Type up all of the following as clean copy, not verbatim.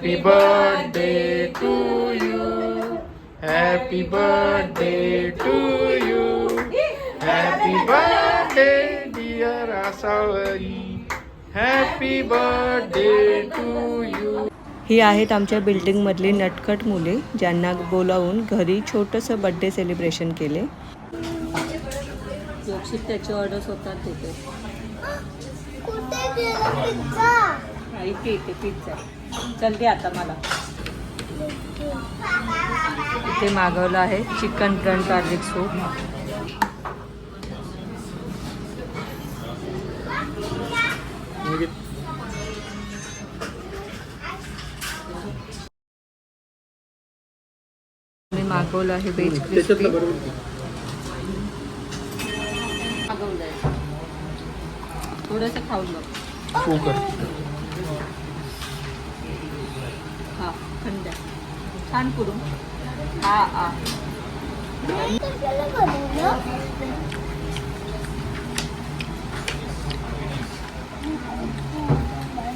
Happy birthday to you. Happy birthday to you. Happy birthday dear Asawari. Happy birthday to you. ही आहेत आमच्या बिल्डिंगमधली नटखट मुले ज्यांना बोलावून घरी छोटंसं बर्थडे सेलिब्रेशन केले. जोक्षित त्याची ऑर्डर स्वतः देते. इथे इथे पिझ्झा चल दे आता मला. इथे मागवलं आहे चिकन ब्रन गार्लिक सूप. मागवलं आहे व्हेज क्रिस्पी. मागवलं आहे थोडंसं खाऊन बघ. हा थंड छान करून. हा हा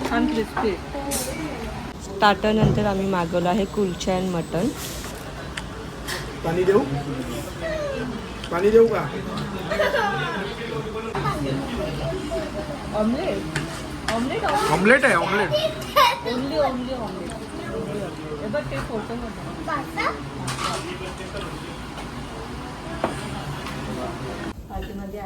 छान क्रिस्पी. स्टार्टर नंतर आम्ही मागवलं आहे कुलचा अँड मटन. पाणी देऊ का? ऑमलेट ऑमलेट ऑमलेट आहे ऑमलेट. Only only omelette. हे बघ ते फोटो आतमध्ये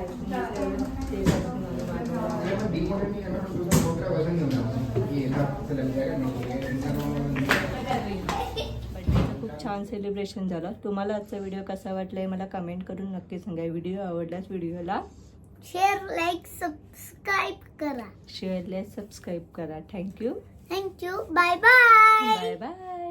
खूप छान सेलिब्रेशन झालं. तुम्हाला आजचा व्हिडिओ कसा वाटलाय मला कमेंट करून नक्की सांगा. व्हिडिओ आवडल्यास व्हिडिओला शेअर लाईक सबस्क्राईब करा. शेअर लाईक सबस्क्राईब करा. Thank you thank you. Bye bye. Bye bye.